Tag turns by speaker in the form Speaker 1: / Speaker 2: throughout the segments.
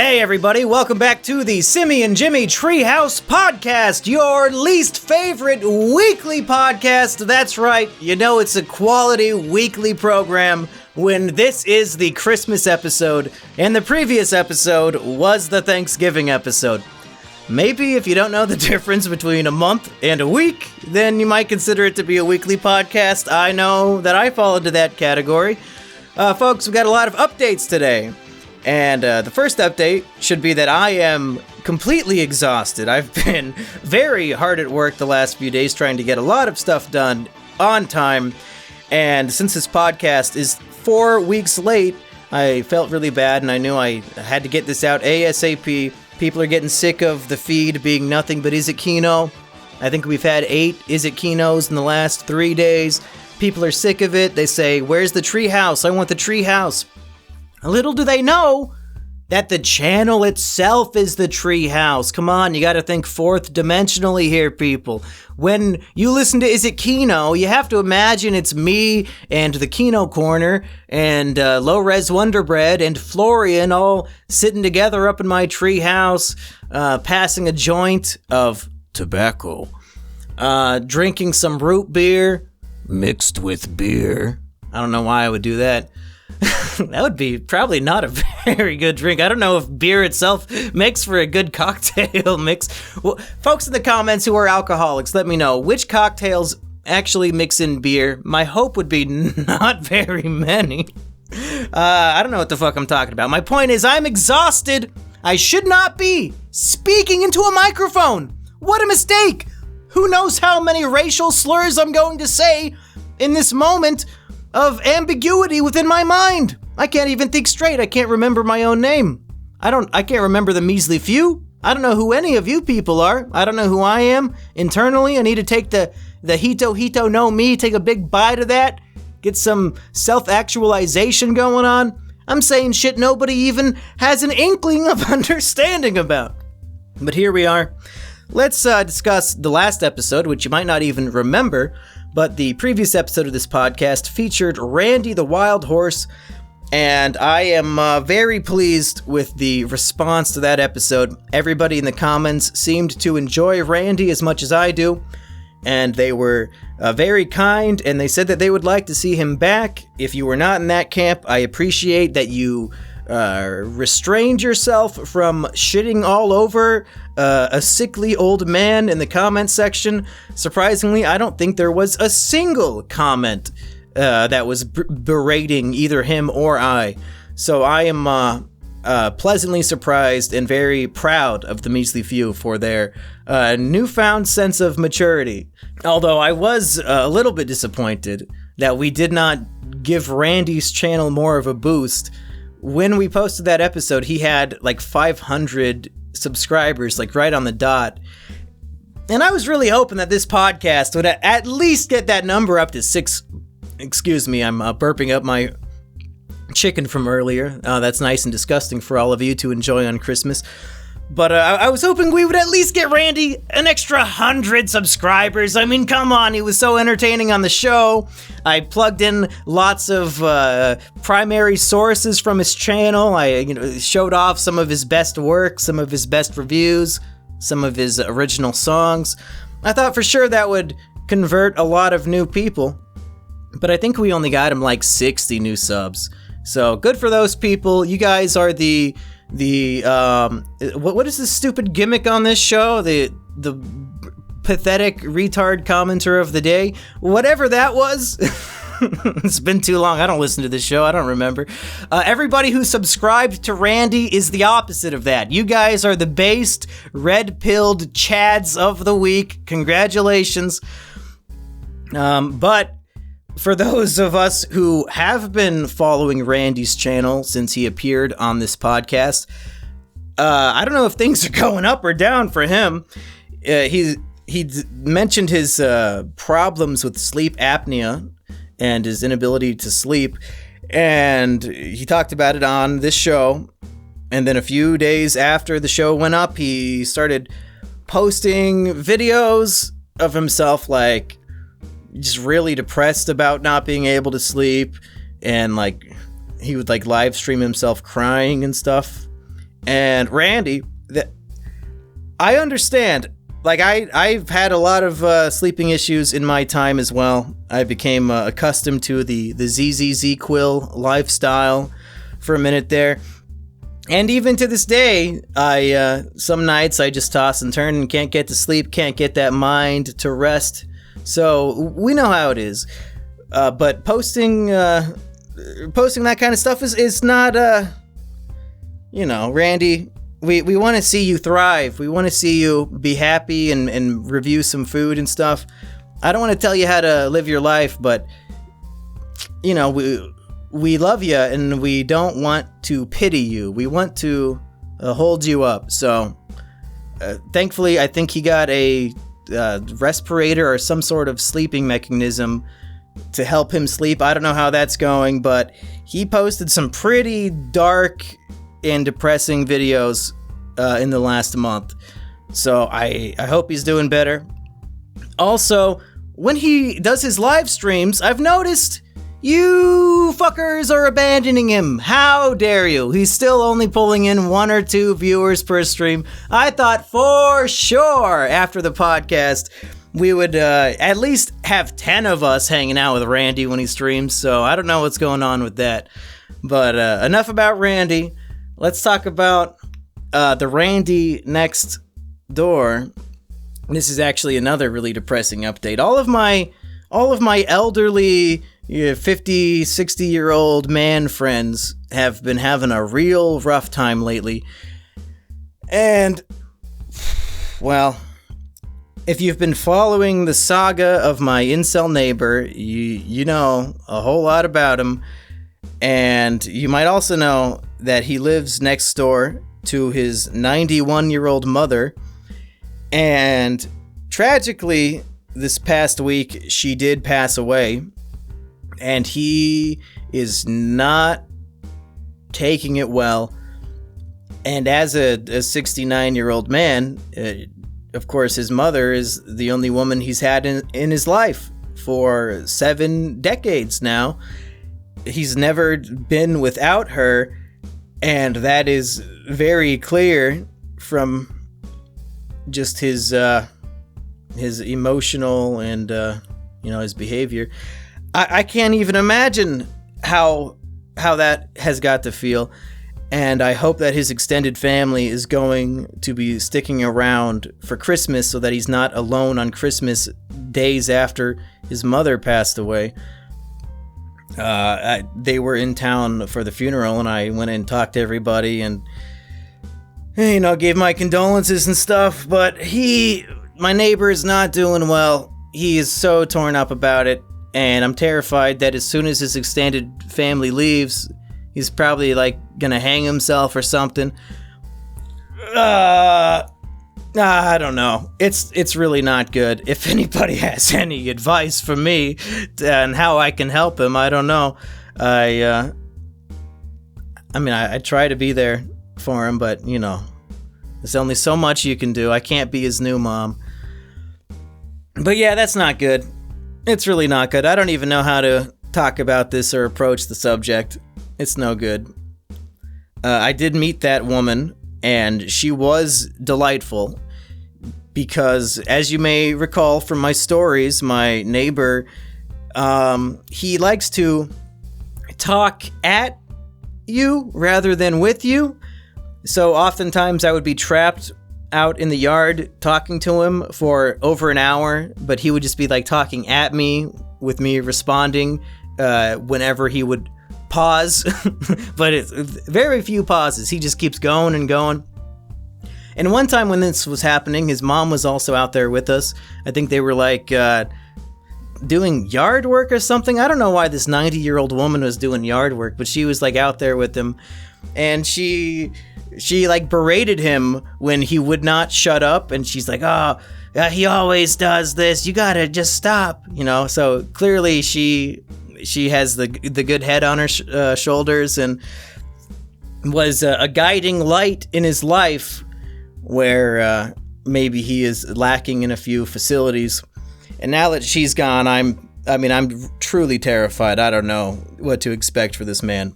Speaker 1: Hey everybody, welcome back to the SIMIAN JIMMY'S TREEHOUSE Podcast, your least favorite weekly podcast. That's right, you know it's a quality weekly program when this is the Christmas episode, and the previous episode was the Thanksgiving episode. Maybe if you don't know the difference between a month and a week, then you might consider it to be a weekly podcast. I know that I fall into that category. Folks, we've got a lot of updates today. And the first update should be that I am completely exhausted. I've been very hard at work the last few days trying to get a lot of stuff done on time. And since this podcast is 4 weeks late, I felt really bad and I knew I had to get this out ASAP. People are getting sick of the feed being nothing but Is It Kino. I think we've had 8 Is It Kinos in the last 3 days. People are sick of it. They say, where's the treehouse? I want the treehouse. Little do they know that the channel itself is the treehouse. Come on, you gotta think fourth dimensionally here, people. When you listen to Is It Kino, you have to imagine it's me and the Kino Corner and Low Res Wonder Bread and Florian all sitting together up in my treehouse, passing a joint of tobacco, drinking some root beer mixed with beer. I don't know why I would do that. That would be probably not a very good drink. I don't know if beer itself makes for a good cocktail mix. Well, folks in the comments who are alcoholics, let me know which cocktails actually mix in beer. My hope would be not very many. I don't know what the fuck I'm talking about. My point is I'm exhausted. I should not be speaking into a microphone. What a mistake. Who knows how many racial slurs I'm going to say in this moment of ambiguity within my mind. I can't even think straight. I can't remember my own name. I can't remember the Measly Few. I don't know who any of you people are. I don't know who I am internally. I need to take the Hito no me, take a big bite of that, get some self-actualization going on. I'm saying shit nobody even has an inkling of understanding about. But here we are. Let's discuss the last episode, which you might not even remember, but the previous episode of this podcast featured Randy the Wild Horse, and I am very pleased with the response to that episode. Everybody in the comments seemed to enjoy Randy as much as I do, and they were very kind, and they said that they would like to see him back. If you were not in that camp, I appreciate that you restrained yourself from shitting all over a sickly old man in the comment section. Surprisingly, I don't think there was a single comment that was berating either him or I. So I am pleasantly surprised and very proud of the Measly Few for their newfound sense of maturity. Although I was a little bit disappointed that we did not give Randy's channel more of a boost. When we posted that episode, he had like 500 subscribers, like right on the dot. And I was really hoping that this podcast would at least get that number up to 6. Excuse me, I'm burping up my chicken from earlier. That's nice and disgusting for all of you to enjoy on Christmas. But I was hoping we would at least get Randy an extra 100 subscribers. I mean, come on, he was so entertaining on the show. I plugged in lots of primary sources from his channel. I showed off some of his best work, some of his best reviews, some of his original songs. I thought for sure that would convert a lot of new people. But I think we only got him like 60 new subs. So good for those people. You guys are the what is this stupid gimmick on this show? The pathetic retard commenter of the day, whatever that was. It's been too long. I don't listen to this show. I don't remember. Everybody who subscribed to Randy is the opposite of that. You guys are the based, red-pilled chads of the week. Congratulations. But for those of us who have been following Randy's channel since he appeared on this podcast, I don't know if things are going up or down for him. He mentioned his problems with sleep apnea and his inability to sleep, and he talked about it on this show. And then a few days after the show went up, he started posting videos of himself, like, just really depressed about not being able to sleep, and like he would like live stream himself crying and stuff. And Randy, I understand. Like, I've had a lot of sleeping issues in my time as well. I became accustomed to the ZZZ Quill lifestyle for a minute there. And even to this day, some nights I just toss and turn and can't get to sleep, can't get that mind to rest. So we know how it is. But posting that kind of stuff is not, Randy, we want to see you thrive. We want to see you be happy and review some food and stuff. I don't want to tell you how to live your life, but, we love you and we don't want to pity you. We want to hold you up. So, thankfully, I think he got a respirator or some sort of sleeping mechanism to help him sleep. I don't know how that's going, but he posted some pretty dark and depressing videos in the last month. So I hope he's doing better. Also, when he does his live streams, I've noticed you fuckers are abandoning him. How dare you? He's still only pulling in 1 or 2 viewers per stream. I thought for sure after the podcast we would at least have 10 of us hanging out with Randy when he streams, so I don't know what's going on with that. But enough about Randy. Let's talk about the Randy next door. This is actually another really depressing update. All of my elderly 50, 60-year-old man friends have been having a real rough time lately. And, well, if you've been following the saga of my incel neighbor, you know a whole lot about him. And you might also know that he lives next door to his 91-year-old mother. And tragically, this past week, she did pass away. And he is not taking it well. And as a 69-year-old man, of course, his mother is the only woman he's had in his life for 7 decades now. He's never been without her, and that is very clear from just his emotional and his behavior. I can't even imagine how that has got to feel, and I hope that his extended family is going to be sticking around for Christmas so that he's not alone on Christmas days after his mother passed away. They were in town for the funeral, and I went and talked to everybody and, gave my condolences and stuff, but my neighbor is not doing well. He is so torn up about it, and I'm terrified that as soon as his extended family leaves, he's probably, gonna hang himself or something. I don't know. It's really not good. If anybody has any advice for me on how I can help him, I don't know. I try to be there for him, but, there's only so much you can do. I can't be his new mom. But yeah, that's not good. It's really not good. I don't even know how to talk about this or approach the subject. It's no good. I did meet that woman, and she was delightful because, as you may recall from my stories, my neighbor, he likes to talk at you rather than with you. So oftentimes I would be trapped out in the yard talking to him for over an hour, but he would just be talking at me with me responding whenever he would pause. But it's very few pauses. He just keeps going and going. And one time when this was happening, his mom was also out there with us. I think they were doing yard work or something. I don't know why this 90-year-old woman was doing yard work, but she was out there with him, and she berated him when he would not shut up, and she's like, "Oh, he always does this. You gotta just stop." So clearly she has the good head on her shoulders, and was a guiding light in his life where maybe he is lacking in a few facilities. And now that she's gone, I'm truly terrified. I don't know what to expect for this man.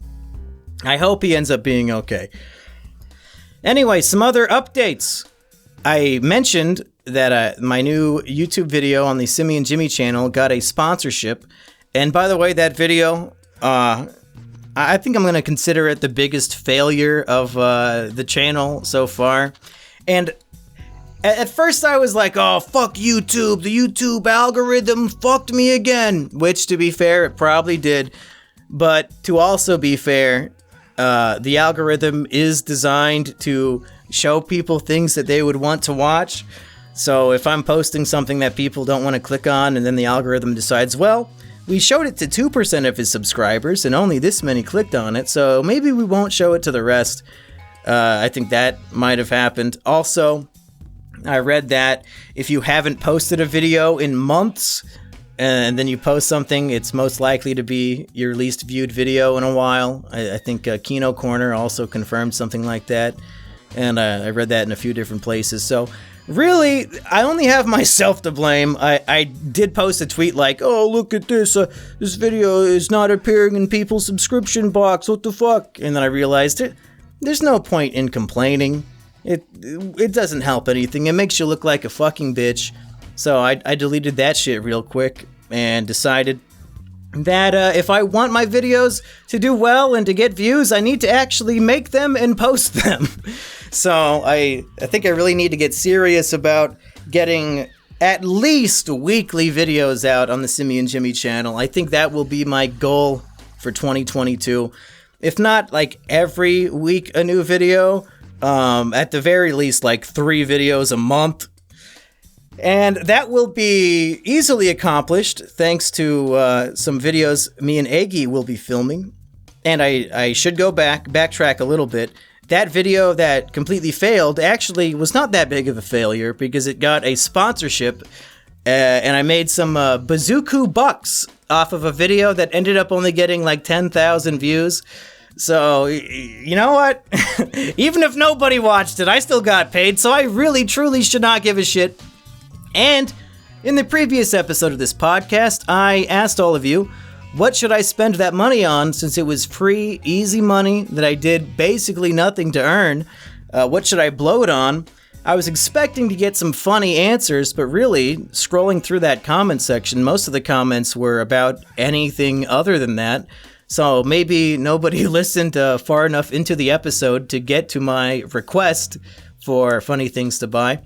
Speaker 1: I hope he ends up being okay. Anyway, some other updates. I mentioned that my new YouTube video on the Simian Jimmy channel got a sponsorship. And by the way, that video, I think I'm going to consider it the biggest failure of the channel so far. And at first I was like, oh, fuck YouTube. The YouTube algorithm fucked me again. Which, to be fair, it probably did. But to also be fair, the algorithm is designed to show people things that they would want to watch. So if I'm posting something that people don't want to click on, and then the algorithm decides, well, we showed it to 2% of his subscribers and only this many clicked on it, so maybe we won't show it to the rest. I think that might have happened. Also, I read that if you haven't posted a video in months and then you post something, it's most likely to be your least viewed video in a while. I think Kino Corner also confirmed something like that, and I read that in a few different places. So really, I only have myself to blame. I did post a tweet like, oh, look at this. This video is not appearing in people's subscription box. What the fuck? And then I realized there's no point in complaining. It doesn't help anything. It makes you look like a fucking bitch. So I deleted that shit real quick and decided that if I want my videos to do well and to get views, I need to actually make them and post them. So I think I really need to get serious about getting at least weekly videos out on the Simian Jimmy channel. I think that will be my goal for 2022. If not, like, every week a new video, at the very least, like 3 videos a month. And that will be easily accomplished thanks to some videos me and Aggie will be filming. And I should backtrack a little bit. That video that completely failed actually was not that big of a failure because it got a sponsorship, and I made some bazooka bucks off of a video that ended up only getting like 10,000 views. So, you know what? Even if nobody watched it, I still got paid, so I really, truly should not give a shit. And in the previous episode of this podcast, I asked all of you, what should I spend that money on since it was free, easy money that I did basically nothing to earn? What should I blow it on? I was expecting to get some funny answers, but really, scrolling through that comment section, most of the comments were about anything other than that. So maybe nobody listened far enough into the episode to get to my request for funny things to buy.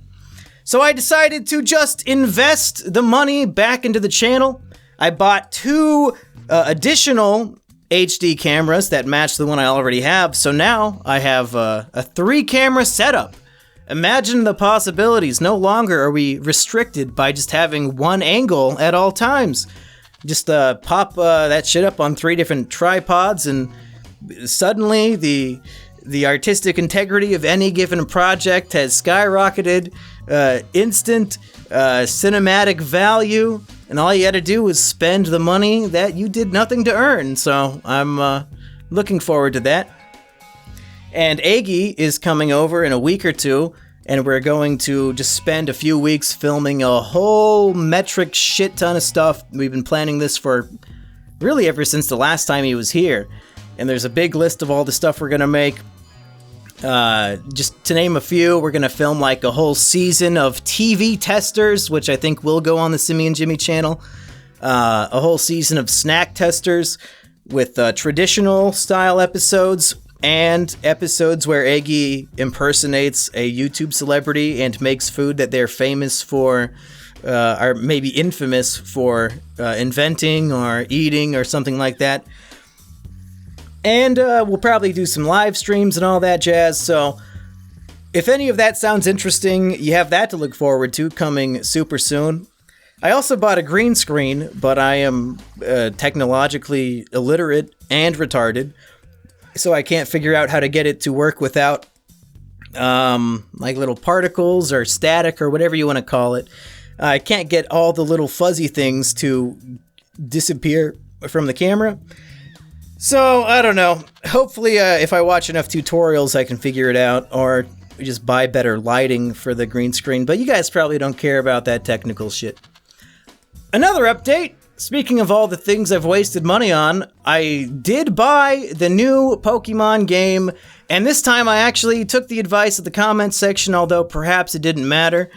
Speaker 1: So I decided to just invest the money back into the channel. I bought 2 additional HD cameras that match the one I already have. So now I have a 3-camera setup. Imagine the possibilities. No longer are we restricted by just having one angle at all times. Just pop that shit up on 3 different tripods, and suddenly the artistic integrity of any given project has skyrocketed. Instant cinematic value, and all you had to do was spend the money that you did nothing to earn. So I'm looking forward to that. And Aggie is coming over in a week or 2, and we're going to just spend a few weeks filming a whole metric shit ton of stuff. We've been planning this for really ever since the last time he was here. And there's a big list of all the stuff we're gonna make. Just to name a few, we're gonna film like a whole season of TV testers, which I think will go on the Simian Jimmy channel. A whole season of snack testers with traditional style episodes and episodes where Aggie impersonates a YouTube celebrity and makes food that they're famous for, or maybe infamous for inventing or eating or something like that. And we'll probably do some live streams and all that jazz, so if any of that sounds interesting, you have that to look forward to coming super soon. I also bought a green screen, but I am technologically illiterate and retarded, so I can't figure out how to get it to work without like little particles or static or whatever you want to call it. I can't get all the little fuzzy things to disappear from the camera. So, I don't know. Hopefully, if I watch enough tutorials, I can figure it out, or just buy better lighting for the green screen. But you guys probably don't care about that technical shit. Another update. speaking of all the things I've wasted money on, I did buy the new Pokemon game, and this time I actually took the advice of the comments section, although perhaps it didn't matter.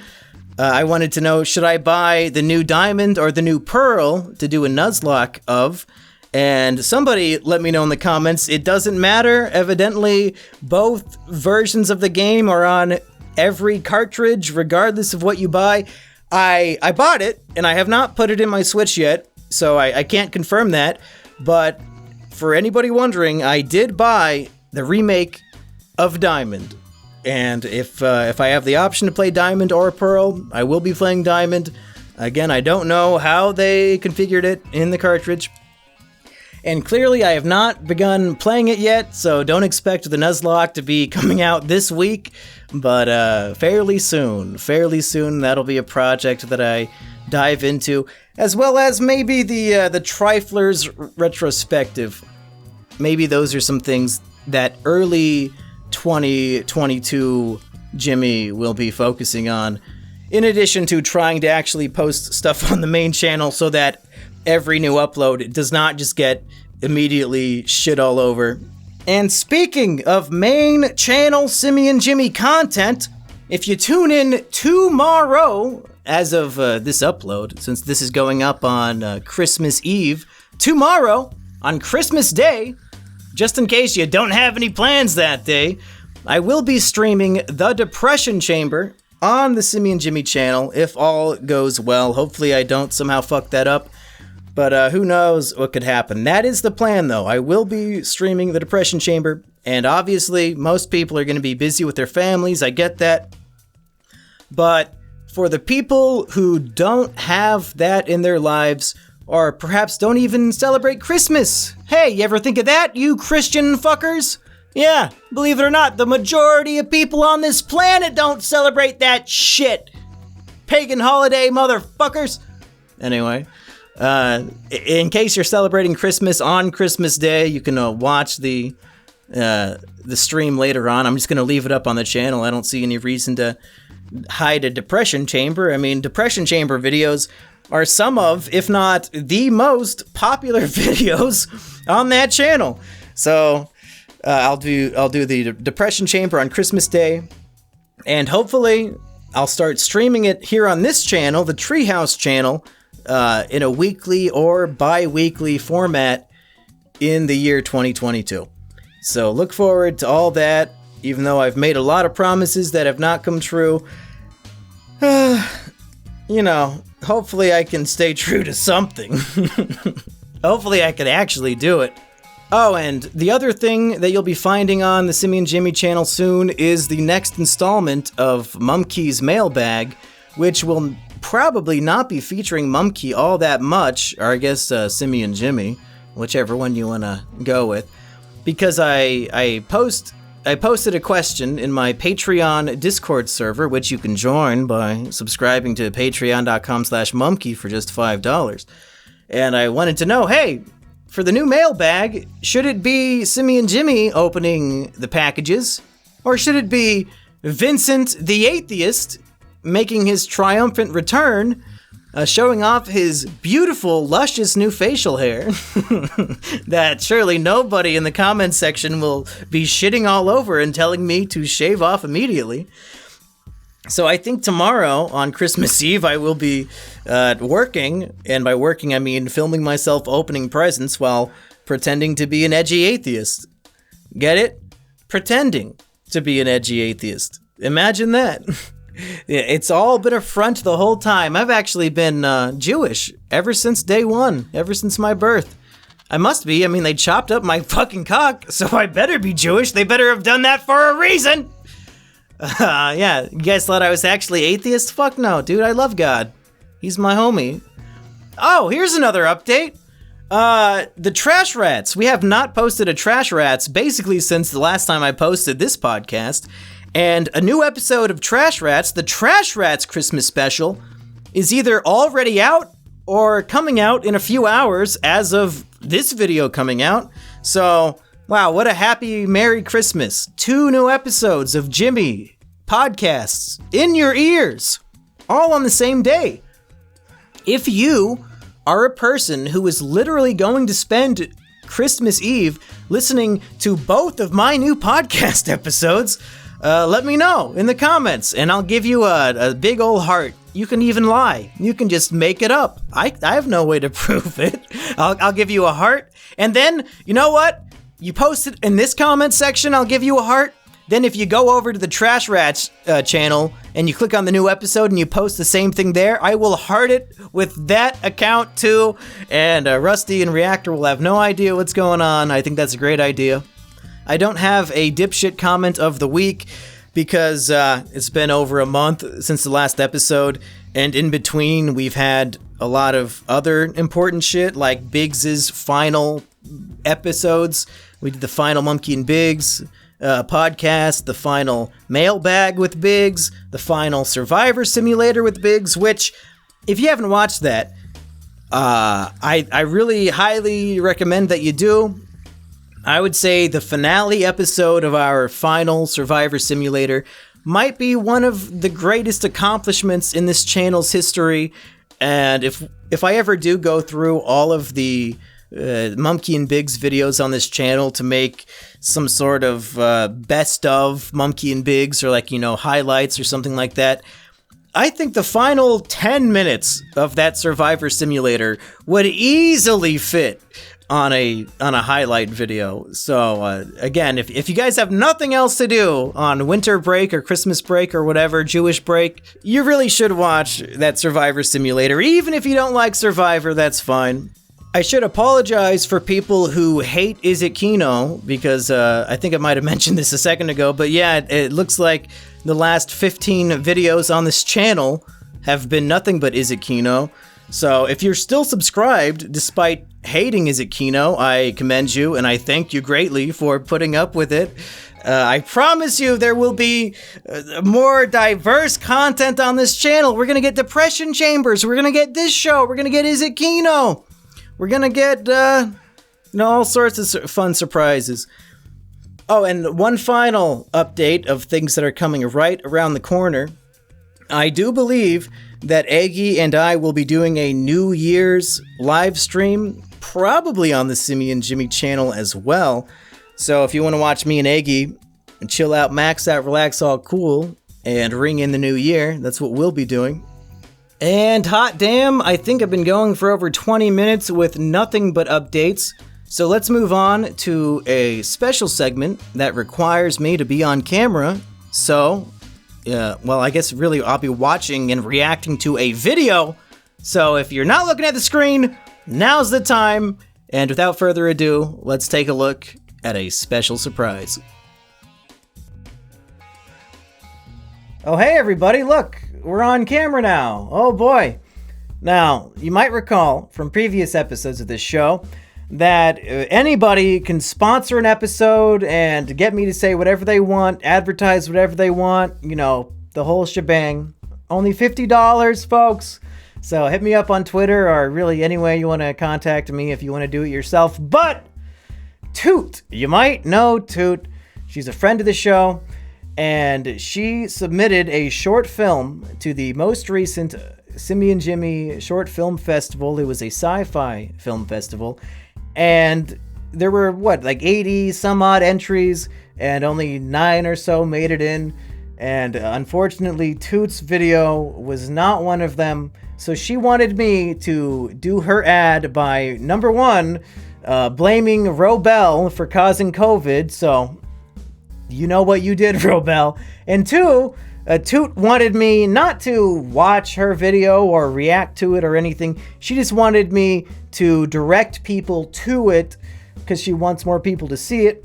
Speaker 1: I wanted to know, should I buy the new Diamond or the new Pearl to do a Nuzlocke of? And somebody let me know in the comments, it doesn't matter. Evidently, both versions of the game are on every cartridge, regardless of what you buy. I bought it, and I have not put it in my Switch yet, so I can't confirm that. But for anybody wondering, I did buy the remake of Diamond. And if I have the option to play Diamond or Pearl, I will be playing Diamond. Again, I don't know how they configured it in the cartridge. And clearly, I have not begun playing it yet, so don't expect the Nuzlocke to be coming out this week. But fairly soon, that'll be a project that I dive into, as well as maybe the Triflers retrospective. Maybe those are some things that early 2022 Jimmy will be focusing on, in addition to trying to actually post stuff on the main channel so that every new upload does not just get immediately shit all over. And speaking of main channel Simian Jimmy content, if you tune in tomorrow, as of this upload, since this is going up on Christmas Eve, tomorrow, on Christmas Day, just in case you don't have any plans that day, I will be streaming The Depression Chamber on the Simian Jimmy channel, if all goes well. Hopefully I don't somehow fuck that up, but who knows what could happen. That is the plan, though. I will be streaming The Depression Chamber, and obviously most people are going to be busy with their families, I get that. But for the people who don't have that in their lives, or perhaps don't even celebrate Christmas, hey, you ever think of that, you Christian fuckers? Yeah, believe it or not, the majority of people on this planet don't celebrate that shit. Pagan holiday, motherfuckers. Anyway, in case you're celebrating Christmas on Christmas Day, you can watch the stream later on. I'm just going to leave it up on the channel. I don't see any reason to hide a Depression Chamber. I mean, Depression Chamber videos are some of, if not the most popular videos on that channel. So I'll do the Depression Chamber on Christmas Day, and hopefully I'll start streaming it here on this channel, the Treehouse channel, in a weekly or bi-weekly format in the year 2022. So look forward to all that, even though I've made a lot of promises that have not come true. You know, hopefully I can stay true to something. Hopefully I can actually do it. Oh, and the other thing that you'll be finding on the Simian Jimmy channel soon is the next installment of Mumkey's Mailbag, which will probably not be featuring Mumkey all that much, or I guess Simian Jimmy, whichever one you want to go with, because I posted a question in my Patreon Discord server, which you can join by subscribing to patreon.com/mumkey for just $5. And I wanted to know, hey, for the new mailbag, should it be Simian Jimmy opening the packages? Or should it be Vincent the Atheist making his triumphant return, showing off his beautiful, luscious new facial hair that surely nobody in the comments section will be shitting all over and telling me to shave off immediately. So I think tomorrow, on Christmas Eve, I will be working, and by working I mean filming myself opening presents while pretending to be an edgy atheist. Get it? Pretending to be an edgy atheist. Imagine that. It's all been a front the whole time. I've actually been Jewish ever since day one, ever since my birth. I must be. I mean, they chopped up my fucking cock, so I better be Jewish. They better have done that for a reason. Yeah, you guys thought I was actually atheist? Fuck no, dude, I love God. He's my homie. Oh, here's another update. The Trash Rats. We have not posted a Trash Rats basically since the last time I posted this podcast. And a new episode of Trash Rats, the Trash Rats Christmas special, is either already out or coming out in a few hours as of this video coming out. So, wow, what a happy Merry Christmas. 2 new episodes of Jimmy podcasts in your ears, all on the same day. If you are a person who is literally going to spend Christmas Eve listening to both of my new podcast episodes, let me know in the comments, and I'll give you a big old heart. You can even lie. You can just make it up. I have no way to prove it. I'll give you a heart, and then, you know what? You post it in this comment section, I'll give you a heart. Then if you go over to the Trash Rats channel and you click on the new episode and you post the same thing there, I will heart it with that account too. And Rusty and Reactor will have no idea what's going on. I think that's a great idea. I don't have a dipshit comment of the week because it's been over a month since the last episode. And in between, we've had a lot of other important shit like Biggs's final episodes. We did the final Monkey and Biggs podcast, the final mailbag with Biggs, the final Survivor Simulator with Biggs, which, if you haven't watched that, I really highly recommend that you do. I would say the finale episode of our final Survivor Simulator might be one of the greatest accomplishments in this channel's history, and if I ever do go through all of the Monkey and Biggs videos on this channel to make some sort of best of Monkey and Biggs, or highlights or something like that, I think the final 10 minutes of that Survivor Simulator would easily fit on a highlight video. So again, if you guys have nothing else to do on winter break or Christmas break or whatever, Jewish break, you really should watch that Survivor Simulator. Even if you don't like Survivor, that's fine. I should apologize for people who hate Is It Kino, because I think I might have mentioned this a second ago, but yeah, it looks like the last 15 videos on this channel have been nothing but Is It Kino. So if you're still subscribed despite hating Is It Kino, I commend you and I thank you greatly for putting up with it. I promise you there will be more diverse content on this channel. We're going to get Depression Chambers. We're going to get this show. We're going to get Is It Kino. We're gonna get, all sorts of fun surprises. Oh, and one final update of things that are coming right around the corner. I do believe that Aggie and I will be doing a New Year's live stream, probably on the SIMIAN Jimmy channel as well. So if you want to watch me and Aggie chill out, max out, relax, all cool, and ring in the new year, that's what we'll be doing. And hot damn, I think I've been going for over 20 minutes with nothing but updates. So let's move on to a special segment that requires me to be on camera. So, I guess really I'll be watching and reacting to a video. So if you're not looking at the screen, now's the time. And without further ado, let's take a look at a special surprise. Oh, hey everybody, look. We're on camera now. Oh boy. Now, you might recall from previous episodes of this show that anybody can sponsor an episode and get me to say whatever they want, advertise whatever they want, the whole shebang. Only $50, folks. So hit me up on Twitter or really any way you want to contact me if you want to do it yourself. But Toot, you might know Toot. She's a friend of the show. And she submitted a short film to the most recent SIMIAN Jimmy Short Film Festival. It was a sci-fi film festival. And there were, 80 some odd entries, and only 9 or so made it in. And unfortunately, Toot's video was not one of them. So she wanted me to do her ad by, number one, blaming Robel for causing COVID. So you know what you did, Robel. And two, Toot wanted me not to watch her video or react to it or anything. She just wanted me to direct people to it because she wants more people to see it.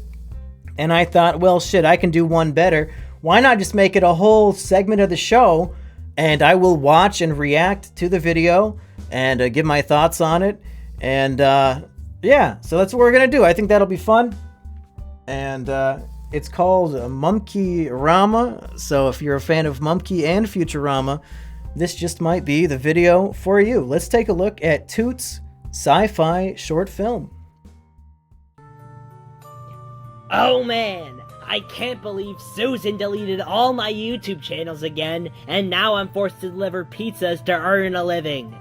Speaker 1: And I thought, well, shit, I can do one better. Why not just make it a whole segment of the show, and I will watch and react to the video and give my thoughts on it. And yeah, so that's what we're going to do. I think that'll be fun. And it's called Mumkey-Rama, so if you're a fan of Mumkey and Futurama, this just might be the video for you. Let's take a look at Toot's sci-fi short film.
Speaker 2: Oh man, I can't believe Susan deleted all my YouTube channels again, and now I'm forced to deliver pizzas to earn a living.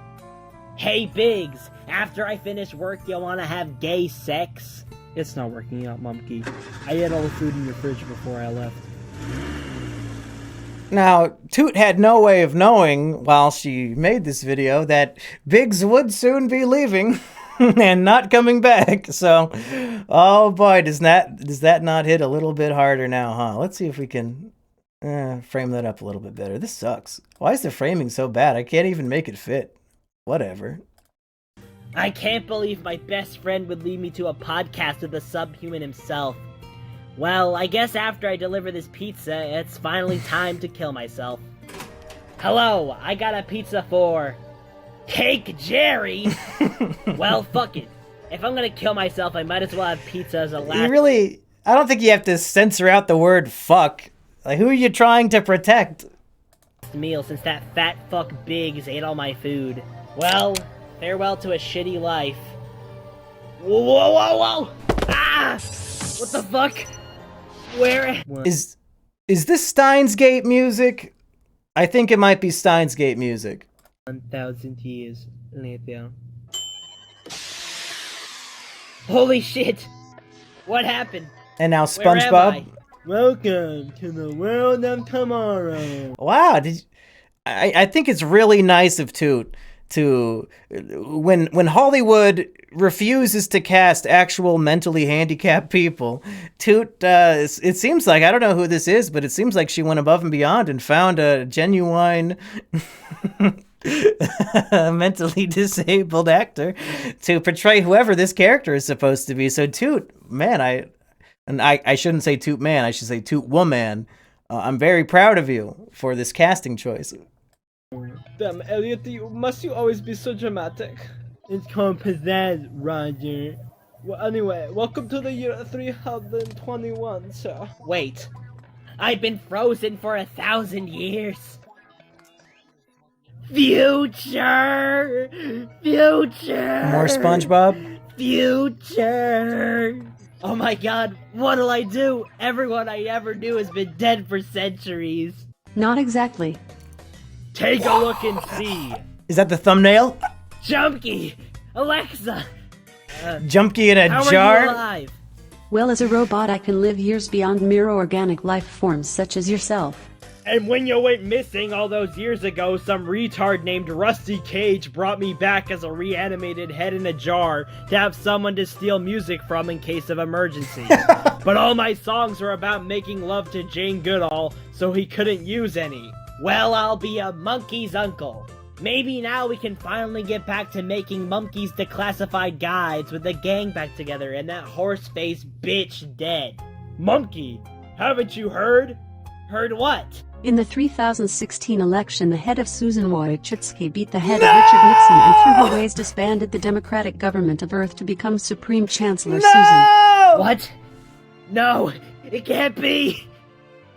Speaker 2: Hey Biggs, after I finish work, you wanna have gay sex?
Speaker 3: It's not working out, Mumkey. I ate all the food in your fridge before I left.
Speaker 1: Now, Toot had no way of knowing while she made this video that Biggs would soon be leaving and not coming back. So, oh boy, does that not hit a little bit harder now, huh? Let's see if we can frame that up a little bit better. This sucks. Why is the framing so bad? I can't even make it fit. Whatever.
Speaker 2: I can't believe my best friend would lead me to a podcast with the subhuman himself. Well, I guess after I deliver this pizza, it's finally time to kill myself. Hello, I got a pizza for... Cake Jerry! Well, fuck it. If I'm gonna kill myself, I might as well have pizza as a last...
Speaker 1: I don't think you have to censor out the word fuck. Like, who are you trying to protect?
Speaker 2: ...meal since that fat fuck Biggs ate all my food. Well, farewell to a shitty life. Whoa, whoa, whoa, whoa! Ah! What the fuck? Where?
Speaker 1: Is this Steins Gate music? I think it might be Steins Gate music.
Speaker 3: 1,000 years later.
Speaker 2: Holy shit! What happened?
Speaker 1: And now
Speaker 2: Where am
Speaker 1: SpongeBob.
Speaker 2: I?
Speaker 3: Welcome to the world of tomorrow.
Speaker 1: Wow, I think it's really nice of Toot to when Hollywood refuses to cast actual mentally handicapped people, Toot it seems like, I don't know who this is, but it seems like she went above and beyond and found a genuine mentally disabled actor to portray whoever this character is supposed to be. So Toot, man, I shouldn't say Toot man, I should say Toot woman. I'm very proud of you for this casting choice.
Speaker 3: Damn, Elliot, must you always be so dramatic? It's called pizzazz, Roger. Well, anyway, welcome to the year 321, sir.
Speaker 2: Wait. I've been frozen for 1,000 years. Future! Future!
Speaker 1: More SpongeBob?
Speaker 2: Future! Oh my god, what'll I do? Everyone I ever knew has been dead for centuries.
Speaker 4: Not exactly.
Speaker 2: Take a look and see.
Speaker 1: Is that the thumbnail?
Speaker 2: Jumpy! Alexa!
Speaker 1: Jumpy in a
Speaker 2: How
Speaker 1: jar?
Speaker 2: are you alive?
Speaker 4: Well, as a robot, I can live years beyond mere organic life forms such as yourself.
Speaker 3: And when you went missing all those years ago, some retard named Rusty Cage brought me back as a reanimated head in a jar to have someone to steal music from in case of emergency. But all my songs were about making love to Jane Goodall, so he couldn't use any.
Speaker 2: Well, I'll be a monkey's uncle. Maybe now we can finally get back to making monkeys declassified guides with the gang back together and that horse-faced bitch dead.
Speaker 3: Monkey, haven't you heard?
Speaker 2: Heard what?
Speaker 4: In the 2016 election, the head of Susan Wojcicki beat the head of Richard Nixon and through her ways disbanded the Democratic government of Earth to become Supreme Chancellor Susan.
Speaker 2: What? No, it can't be.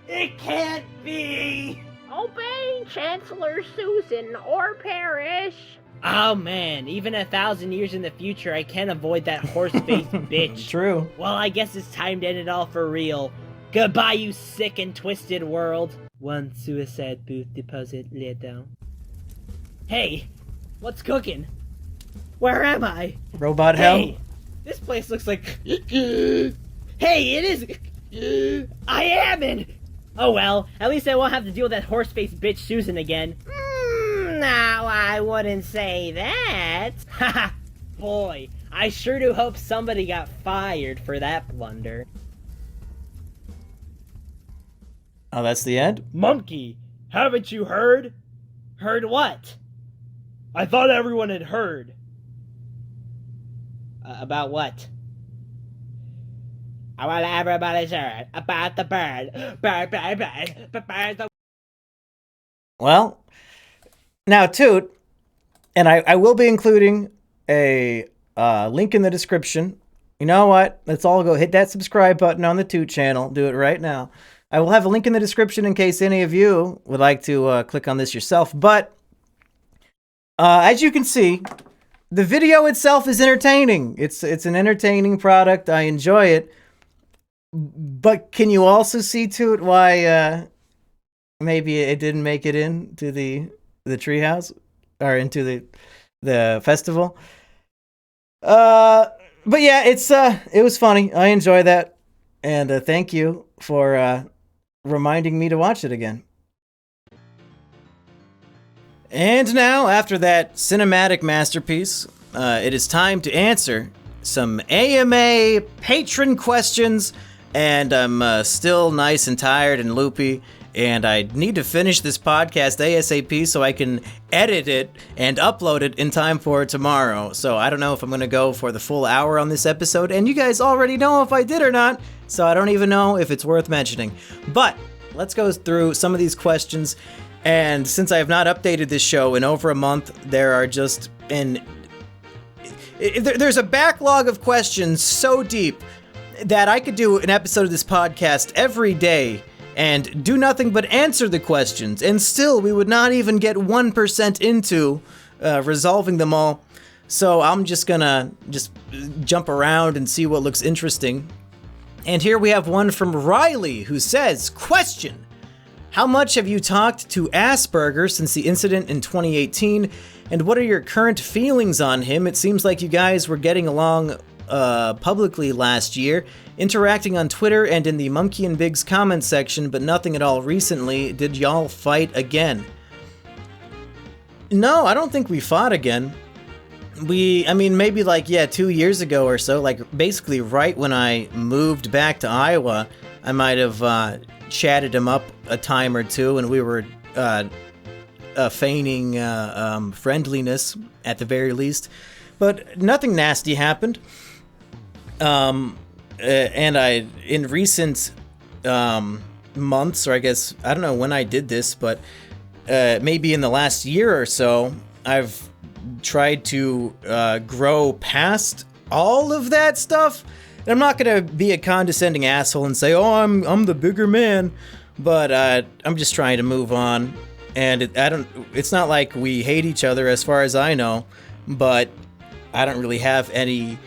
Speaker 2: It can't be.
Speaker 5: Obey Chancellor Susan or perish.
Speaker 2: Oh man, even 1,000 years in the future, I can't avoid that horse-faced bitch.
Speaker 1: True.
Speaker 2: Well, I guess it's time to end it all for real. Goodbye, you sick and twisted world.
Speaker 3: One suicide booth deposit later.
Speaker 2: Hey, what's cooking? Where am I?
Speaker 1: Robot
Speaker 2: Hey,
Speaker 1: hell?
Speaker 2: this place looks like... Hey, it is... I am in... Oh well, at least I won't have to deal with that horse-faced bitch Susan again. Now I wouldn't say that. Haha, boy, I sure do hope somebody got fired for that blunder.
Speaker 1: Oh, that's the end?
Speaker 3: Monkey, haven't you heard?
Speaker 2: Heard what?
Speaker 3: I thought everyone had heard.
Speaker 2: About what? I want everybody's heard about the bird. Bird.
Speaker 1: Well, now Toot, and I will be including a link in the description. You know what? Let's all go hit that subscribe button on the Toot channel. Do it right now. I will have a link in the description in case any of you would like to click on this yourself. But as you can see, the video itself is entertaining. It's an entertaining product. I enjoy it. But can you also see, Toot, why maybe it didn't make it into the treehouse or into the festival. But yeah, it was funny. I enjoy that, and thank you for reminding me to watch it again. And now, after that cinematic masterpiece, it is time to answer some AMA patron questions, and I'm still nice and tired and loopy, and I need to finish this podcast ASAP so I can edit it and upload it in time for tomorrow. So I don't know if I'm going to go for the full hour on this episode, and you guys already know if I did or not, so I don't even know if it's worth mentioning. But let's go through some of these questions, and since I have not updated this show in over a month, there are just there's a backlog of questions so deep that I could do an episode of this podcast every day and do nothing but answer the questions, and still we would not even get 1% into resolving them all. So I'm just gonna jump around and see what looks interesting. And here we have one from Riley, who says, question: how much have you talked to Assburger since the incident in 2018, and what are your current feelings on him? It seems like you guys were getting along publicly last year, interacting on Twitter and in the Monkey and Big's comment section, but nothing at all recently. Did y'all fight again? No, I don't think we fought again. Maybe 2 years ago or so, basically right when I moved back to Iowa, I might have chatted him up a time or two, and we were feigning friendliness at the very least, but nothing nasty happened. And in recent months, or I guess, I don't know when I did this, but maybe in the last year or so, I've tried to grow past all of that stuff. And I'm not gonna be a condescending asshole and say, "Oh, I'm the bigger man," but I'm just trying to move on. And it's not like we hate each other, as far as I know, but I don't really have any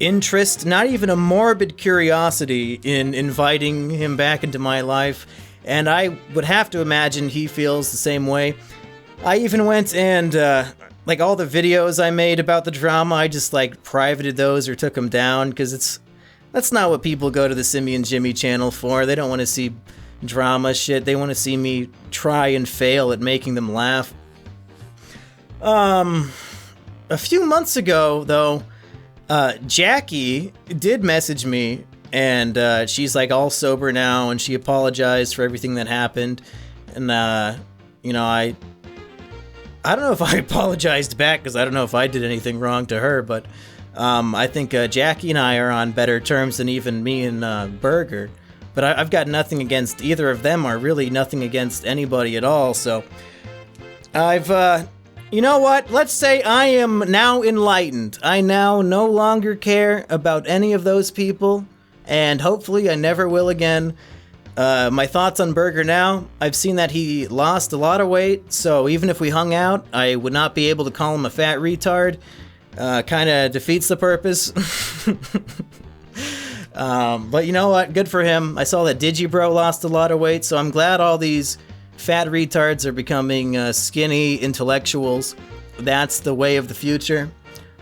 Speaker 1: interest, not even a morbid curiosity, in inviting him back into my life, and I would have to imagine he feels the same way. I even went and all the videos I made about the drama, I just privated those or took them down, because that's not what people go to the Simian Jimmy channel for. They don't want to see drama shit. They want to see me try and fail at making them laugh. A few months ago, though, Jackie did message me, and she's all sober now, and she apologized for everything that happened. And I don't know if I apologized back, because I don't know if I did anything wrong to her, but I think Jackie and I are on better terms than even me and Burger. But I've got nothing against either of them, or really nothing against anybody at all, so I've you know what? Let's say I am now enlightened. I now no longer care about any of those people, and hopefully I never will again. My thoughts on Burger now: I've seen that he lost a lot of weight, so even if we hung out, I would not be able to call him a fat retard. Kinda defeats the purpose. But you know what? Good for him. I saw that Digibro lost a lot of weight, so I'm glad all these fat retards are becoming skinny intellectuals. That's the way of the future.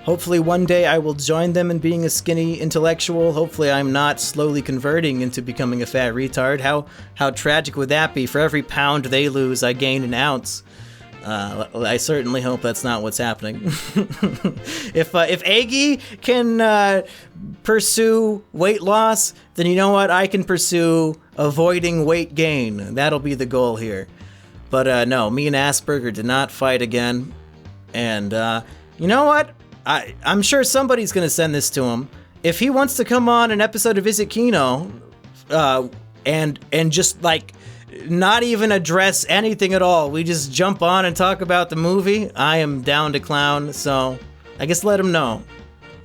Speaker 1: Hopefully one day I will join them in being a skinny intellectual. Hopefully I'm not slowly converting into becoming a fat retard. How tragic would that be? For every pound they lose, I gain an ounce. I certainly hope that's not what's happening. If Aggie can pursue weight loss, then you know what? I can pursue avoiding weight gain. That'll be the goal here. But no, me and Assburger did not fight again. And you know what? I'm sure somebody's gonna send this to him. If he wants to come on an episode of Visit Kino, and just not even address anything at all, we just jump on and talk about the movie, I am down to clown, so I guess let him know.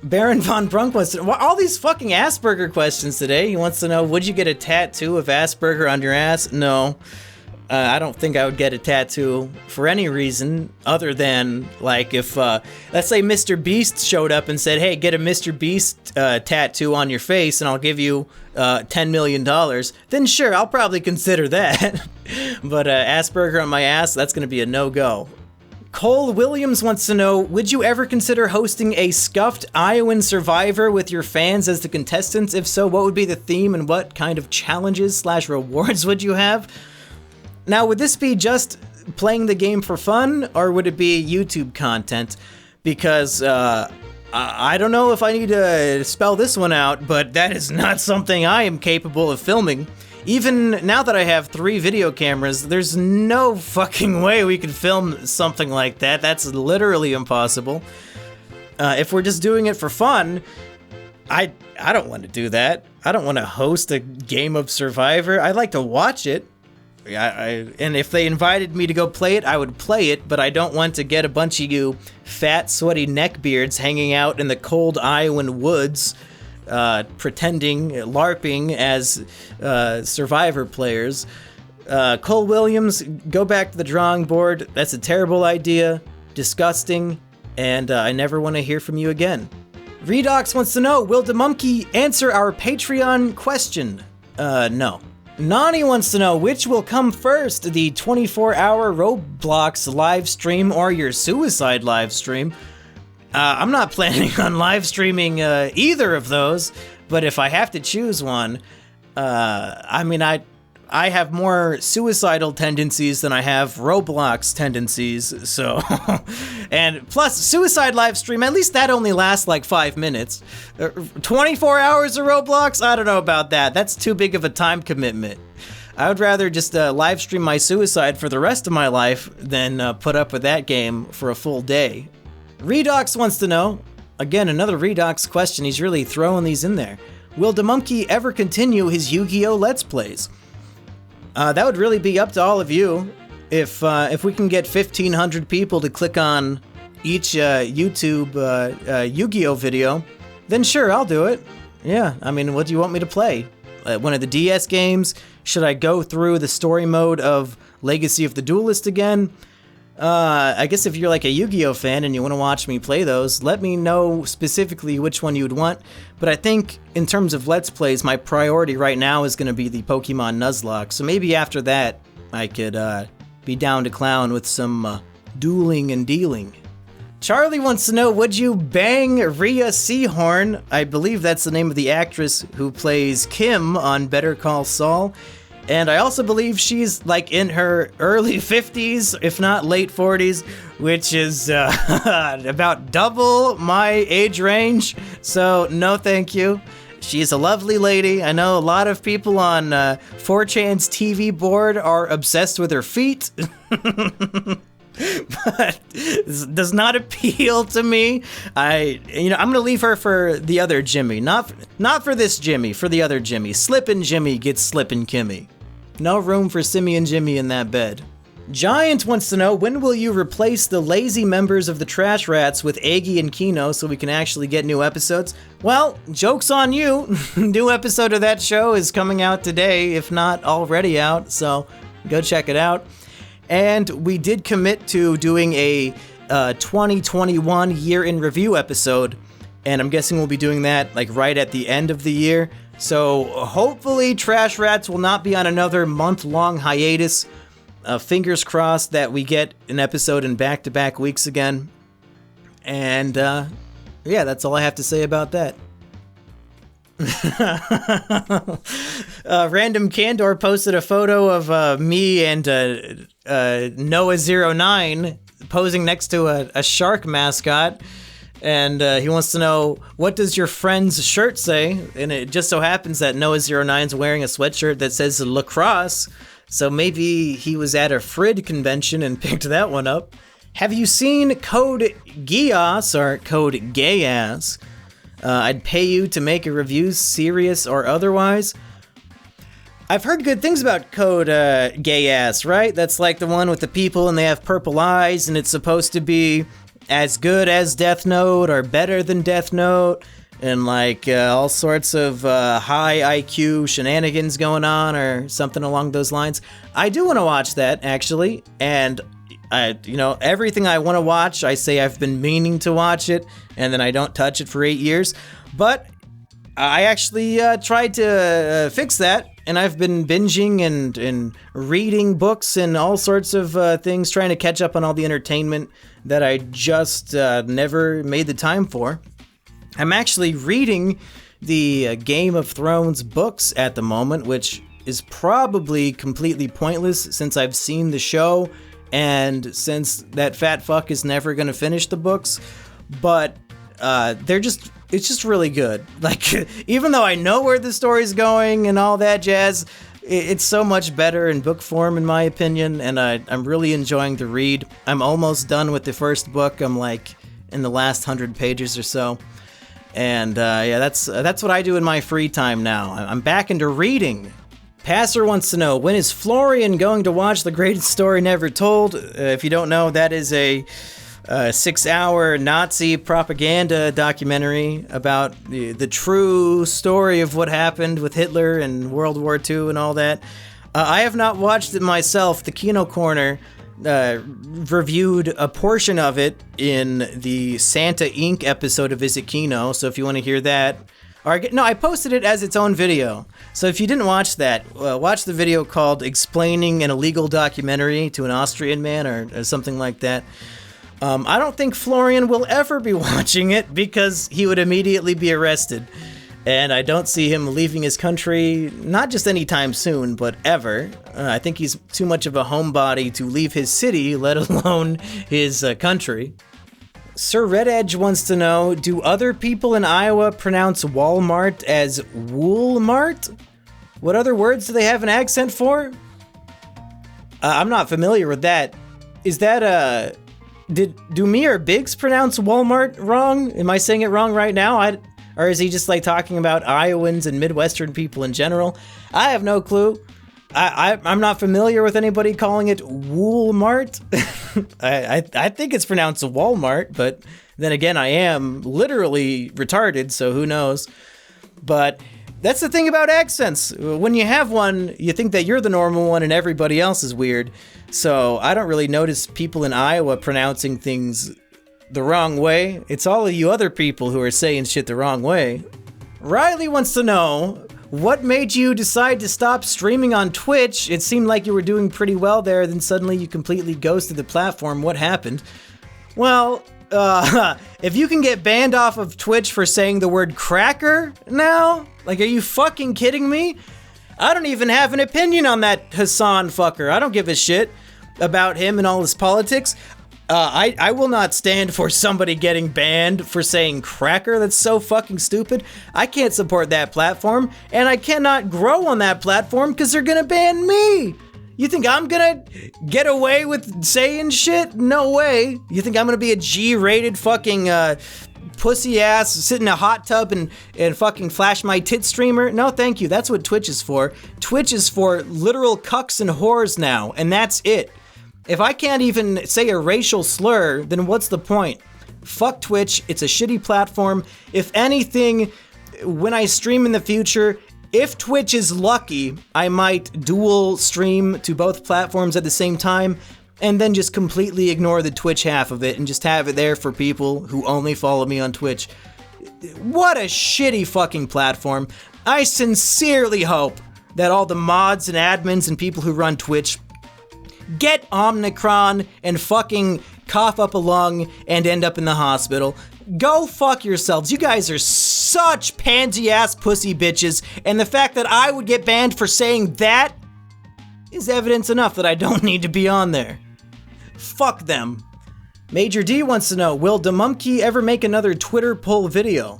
Speaker 1: Baron Von Brunk wants to know, all these fucking Assburger questions today. He wants to know, would you get a tattoo of Assburger on your ass? No. I don't think I would get a tattoo for any reason other than, if, let's say Mr. Beast showed up and said, hey, get a Mr. Beast tattoo on your face and I'll give you $10 million, then sure, I'll probably consider that. But Assburger on my ass, that's going to be a no-go. Cole Williams wants to know, would you ever consider hosting a scuffed Iowan Survivor with your fans as the contestants? If so, what would be the theme and what kind of challenges/rewards would you have? Now, would this be just playing the game for fun, or would it be YouTube content? Because I don't know if I need to spell this one out, but that is not something I am capable of filming. Even now that I have 3 video cameras, there's no fucking way we could film something like that. That's literally impossible. If we're just doing it for fun, I don't want to do that. I don't want to host a game of Survivor. I'd like to watch it. And if they invited me to go play it, I would play it, but I don't want to get a bunch of you fat, sweaty neckbeards hanging out in the cold Iowan woods, pretending, LARPing as Survivor players. Cole Williams, go back to the drawing board. That's a terrible idea, disgusting, and I never want to hear from you again. Redox wants to know, will DeMunkey answer our Patreon question? No. Nani wants to know, which will come first, the 24-hour Roblox live stream or your suicide live stream? I'm not planning on live streaming either of those, but if I have to choose one, I have more suicidal tendencies than I have Roblox tendencies, so... And plus, suicide live stream, at least that only lasts like 5 minutes. 24 hours of Roblox? I don't know about that. That's too big of a time commitment. I would rather just live stream my suicide for the rest of my life than put up with that game for a full day. Redox wants to know, again, another Redox question, he's really throwing these in there. Will DeMunkey ever continue his Yu-Gi-Oh! Let's Plays? That would really be up to all of you. If we can get 1,500 people to click on each YouTube Yu-Gi-Oh! Video, then sure, I'll do it. Yeah, I mean, what do you want me to play? One of the DS games? Should I go through the story mode of Legacy of the Duelist again? I guess if you're like a Yu-Gi-Oh! Fan and you want to watch me play those, let me know specifically which one you'd want. But I think in terms of Let's Plays, my priority right now is going to be the Pokemon Nuzlocke. So maybe after that, I could be down to clown with some dueling and dealing. Charlie wants to know, would you bang Rhea Seehorn? I believe that's the name of the actress who plays Kim on Better Call Saul. And I also believe she's like in her early 50s, if not late 40s, which is about double my age range. So no thank you. She's a lovely lady. I know a lot of people on 4chan's TV board are obsessed with her feet. But this does not appeal to me. I'm gonna leave her for the other Jimmy. Not for this Jimmy, for the other Jimmy. Slippin' Jimmy gets Slippin' Kimmy. No room for Simian Jimmy in that bed. Giant wants to know, when will you replace the lazy members of the Trash Rats with Aggie and Kino so we can actually get new episodes? Well, joke's on you. New episode of that show is coming out today, if not already out, so go check it out. And we did commit to doing a 2021 year in review episode, and I'm guessing we'll be doing that like right at the end of the year. So hopefully Trash Rats will not be on another month-long hiatus. Fingers crossed that we get an episode in back-to-back weeks again. And yeah, that's all I have to say about that. Random Candor posted a photo of me and Noah09 posing next to a shark mascot. And he wants to know, what does your friend's shirt say? And it just so happens that Noah09's wearing a sweatshirt that says lacrosse. So maybe he was at a Frid convention and picked that one up. Have you seen Code Geass, or Code Gayass? I'd pay you to make a review, serious or otherwise. I've heard good things about Code Gayass, right? That's like the one with the people and they have purple eyes and it's supposed to be as good as Death Note or better than Death Note, and like all sorts of high IQ shenanigans going on or something along those lines. I do want to watch that, actually, and everything I want to watch, I say I've been meaning to watch it, and then I don't touch it for 8 years. But I actually tried to fix that, and I've been binging and reading books and all sorts of things, trying to catch up on all the entertainment that I just never made the time for. I'm actually reading the Game of Thrones books at the moment, which is probably completely pointless since I've seen the show and since that fat fuck is never going to finish the books. But it's just really good. Like, even though I know where the story's going and all that jazz, it's so much better in book form, in my opinion, and I'm really enjoying the read. I'm almost done with the first book. I'm like in the last 100 pages or so. And yeah, that's what I do in my free time now. I'm back into reading. Passer wants to know, when is Florian going to watch The Greatest Story Never Told? If you don't know, that is a 6-hour Nazi propaganda documentary about the true story of what happened with Hitler and World War II and all that. I have not watched it myself. The Kino Corner reviewed a portion of it in the Santa Inc. episode of Visit Kino, so if you want to hear that... No, I posted it as its own video. So if you didn't watch that, watch the video called Explaining an Illegal Documentary to an Austrian Man or something like that. I don't think Florian will ever be watching it because he would immediately be arrested. And I don't see him leaving his country, not just anytime soon, but ever. I think he's too much of a homebody to leave his city, let alone his country. Sir Red Edge wants to know, do other people in Iowa pronounce Walmart as Woolmart? What other words do they have an accent for? I'm not familiar with that. Is that do me or Biggs pronounce Walmart wrong? Am I saying it wrong right now? Or is he just like talking about Iowans and Midwestern people in general? I have no clue. I'm not familiar with anybody calling it Woolmart. I think it's pronounced Walmart, but then again, I am literally retarded, so who knows? But that's the thing about accents. When you have one, you think that you're the normal one and everybody else is weird. So I don't really notice people in Iowa pronouncing things the wrong way. It's all of you other people who are saying shit the wrong way. Riley wants to know, what made you decide to stop streaming on Twitch? It seemed like you were doing pretty well there, then suddenly you completely ghosted the platform. What happened? Well, if you can get banned off of Twitch for saying the word cracker now? Like, are you fucking kidding me? I don't even have an opinion on that Hassan fucker. I don't give a shit about him and all his politics. I will not stand for somebody getting banned for saying cracker. That's so fucking stupid. I can't support that platform, and I cannot grow on that platform because they're gonna ban me. You think I'm gonna get away with saying shit? No way. You think I'm gonna be a G-rated fucking pussy ass, sit in a hot tub and fucking flash my tit streamer? No, thank you. That's what Twitch is for. Twitch is for literal cucks and whores now, and that's it. If I can't even say a racial slur, then what's the point? Fuck Twitch, it's a shitty platform. If anything, when I stream in the future, if Twitch is lucky, I might dual stream to both platforms at the same time, and then just completely ignore the Twitch half of it and just have it there for people who only follow me on Twitch. What a shitty fucking platform. I sincerely hope that all the mods and admins and people who run Twitch get Omicron and fucking cough up a lung and end up in the hospital. Go fuck yourselves. You guys are such pansy-ass pussy bitches, and the fact that I would get banned for saying that is evidence enough that I don't need to be on there. Fuck them. Major D wants to know, will Demumkey ever make another Twitter poll video?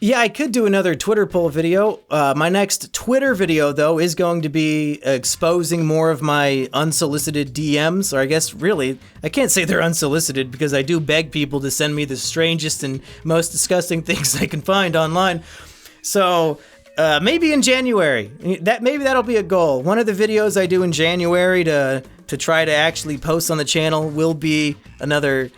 Speaker 1: Yeah, I could do another Twitter poll video. My next Twitter video, though, is going to be exposing more of my unsolicited DMs, or I guess, really, I can't say they're unsolicited because I do beg people to send me the strangest and most disgusting things I can find online. So, maybe in January. Maybe that'll be a goal. One of the videos I do in January to try to actually post on the channel will be another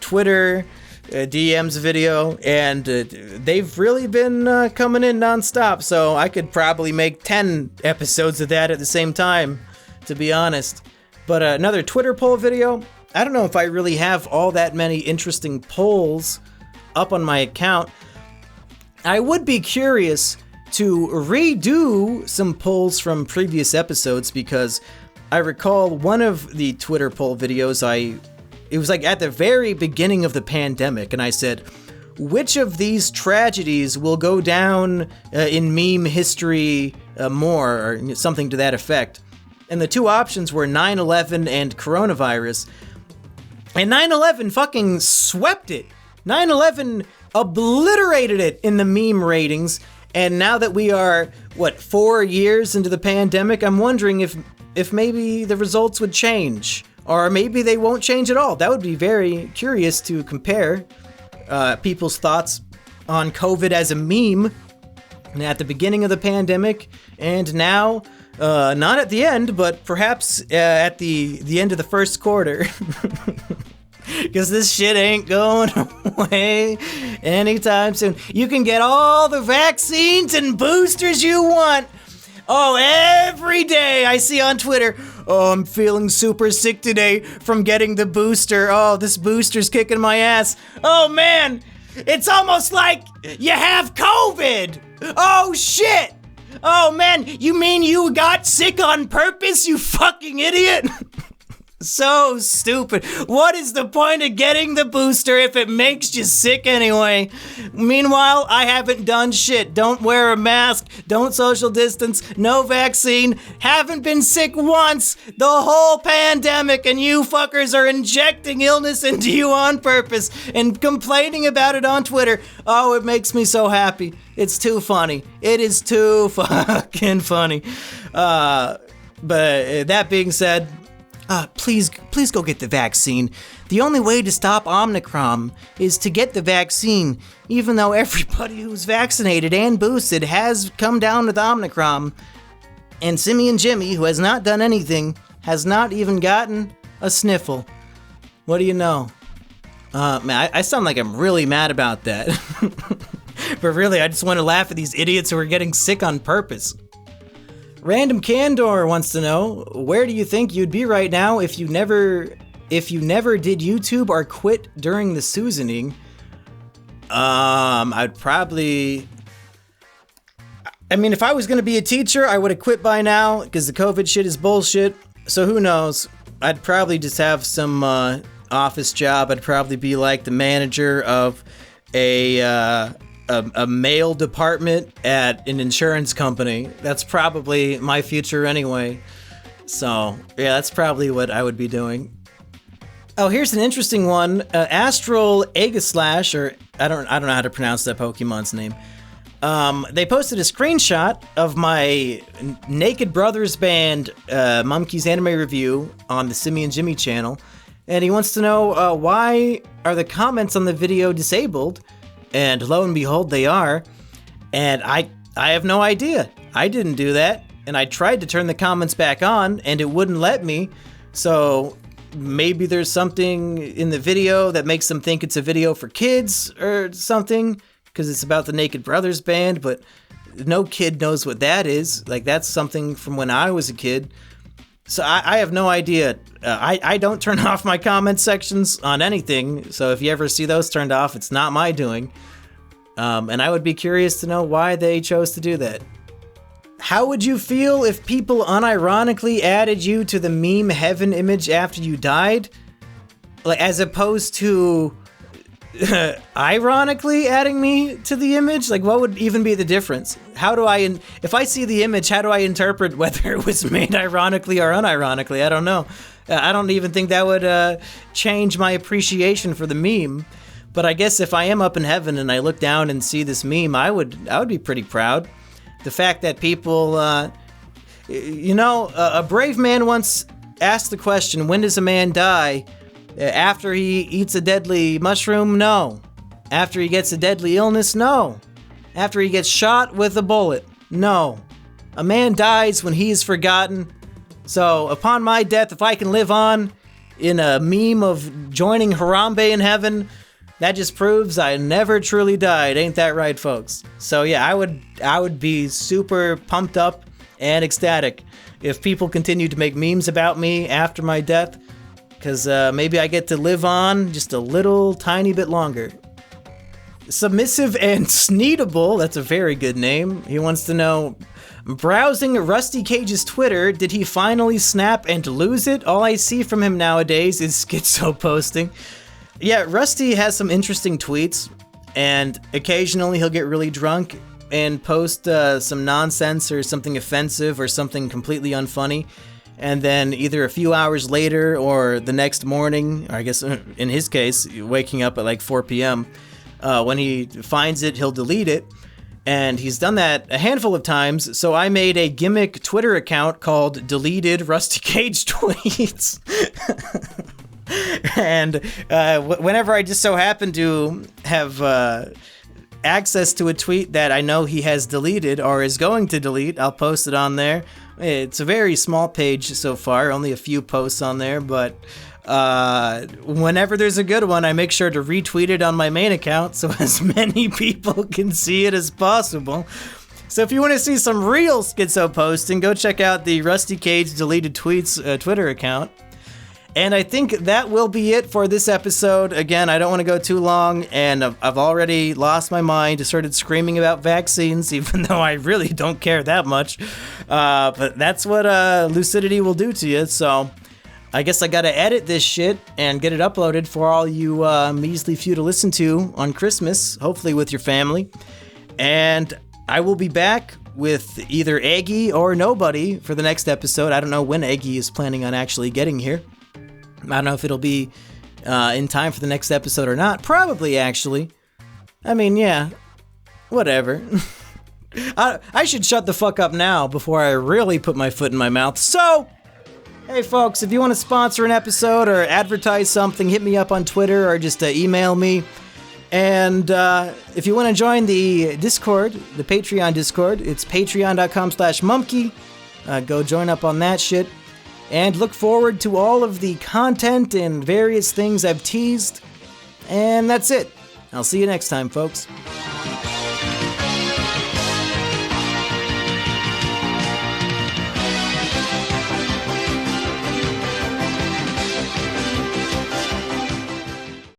Speaker 1: Twitter DMs video, and they've really been coming in nonstop, so I could probably make 10 episodes of that at the same time, to be honest. But another Twitter poll video, I don't know if I really have all that many interesting polls up on my account. I would be curious to redo some polls from previous episodes because I recall one of the Twitter poll videos, it was like at the very beginning of the pandemic, and I said, which of these tragedies will go down in meme history more, or something to that effect? And the two options were 9/11 and coronavirus. And 9/11 fucking swept it. 9/11 obliterated it in the meme ratings. And now that we are, 4 years into the pandemic, I'm wondering if maybe the results would change. Or maybe they won't change at all. That would be very curious to compare people's thoughts on COVID as a meme at the beginning of the pandemic and now, not at the end, but perhaps at the end of the first quarter. Because this shit ain't going away anytime soon. You can get all the vaccines and boosters you want. Oh, every day I see on Twitter, oh, I'm feeling super sick today from getting the booster. Oh, this booster's kicking my ass. Oh, man, it's almost like you have COVID. Oh, shit. Oh, man, you mean you got sick on purpose, you fucking idiot? So stupid. What is the point of getting the booster if it makes you sick anyway? Meanwhile, I haven't done shit. Don't wear a mask. Don't social distance. No vaccine. Haven't been sick once the whole pandemic, and you fuckers are injecting illness into you on purpose and complaining about it on Twitter. Oh, it makes me so happy. It's too funny. It is too fucking funny. But that being said, please go get the vaccine. The only way to stop Omicron is to get the vaccine, even though everybody who's vaccinated and boosted has come down with Omicron. And Simian Jimmy, who has not done anything, has not even gotten a sniffle. What do you know? Man, I sound like I'm really mad about that. But really, I just want to laugh at these idiots who are getting sick on purpose. Random Candor wants to know, where do you think you'd be right now if you never did YouTube or quit during the Susaning? I'd probably... I mean, if I was going to be a teacher, I would have quit by now, because the COVID shit is bullshit. So who knows? I'd probably just have some office job. I'd probably be like the manager of a mail department at an insurance company. That's probably my future anyway. So, yeah, that's probably what I would be doing. Oh, here's an interesting one. Astral Aegislash, or I don't know how to pronounce that Pokemon's name. They posted a screenshot of my Naked Brothers Band Mumkeys anime review on the Simian Jimmy channel, and he wants to know why are the comments on the video disabled? And lo and behold, they are. And I have no idea. I didn't do that. And I tried to turn the comments back on, and it wouldn't let me. So maybe there's something in the video that makes them think it's a video for kids or something, because it's about the Naked Brothers Band, but no kid knows what that is. Like, that's something from when I was a kid. So I have no idea. I don't turn off my comment sections on anything, so if you ever see those turned off, it's not my doing. And I would be curious to know why they chose to do that. How would you feel if people unironically added you to the meme heaven image after you died? Like, as opposed to ironically adding me to the image? Like, what would even be the difference? How do I, if I see the image, how do I interpret whether it was made ironically or unironically? I don't know. I don't even think that would change my appreciation for the meme. But I guess if I am up in heaven and I look down and see this meme, I would be pretty proud. The fact that people, a brave man once asked the question, when does a man die? After he eats a deadly mushroom? No. After he gets a deadly illness? No. After he gets shot with a bullet? No. A man dies when he is forgotten. So, upon my death, if I can live on in a meme of joining Harambe in heaven, that just proves I never truly died. Ain't that right, folks? So yeah, I would be super pumped up and ecstatic if people continue to make memes about me after my death, because maybe I get to live on just a little tiny bit longer. Submissive and Sneedable, that's a very good name. He wants to know, browsing Rusty Cage's Twitter, did he finally snap and lose it? All I see from him nowadays is schizo posting. Yeah, Rusty has some interesting tweets, and occasionally he'll get really drunk and post some nonsense or something offensive or something completely unfunny. And then either a few hours later or the next morning, or I guess in his case, waking up at like 4 p.m., when he finds it, he'll delete it. And he's done that a handful of times, so I made a gimmick Twitter account called Deleted Rusty Cage Tweets. And whenever I just so happen to have access to a tweet that I know he has deleted or is going to delete, I'll post it on there. It's a very small page so far, only a few posts on there, but whenever there's a good one, I make sure to retweet it on my main account so as many people can see it as possible. So if you want to see some real schizo posting, go check out the Rusty Cage Deleted Tweets Twitter account. And I think that will be it for this episode. Again, I don't want to go too long, and I've already lost my mind, started screaming about vaccines, even though I really don't care that much. But that's what lucidity will do to you, so I guess I gotta edit this shit and get it uploaded for all you measly few to listen to on Christmas, hopefully with your family. And I will be back with either Eggy or nobody for the next episode. I don't know when Eggy is planning on actually getting here. I don't know if it'll be in time for the next episode or not. Probably, actually. I mean, yeah. Whatever. I should shut the fuck up now before I really put my foot in my mouth. So, hey folks, if you want to sponsor an episode or advertise something, hit me up on Twitter or just email me. And if you want to join the Discord, the Patreon Discord, it's patreon.com/Mumkey. Go join up on that shit. And look forward to all of the content and various things I've teased. And that's it. I'll see you next time, folks.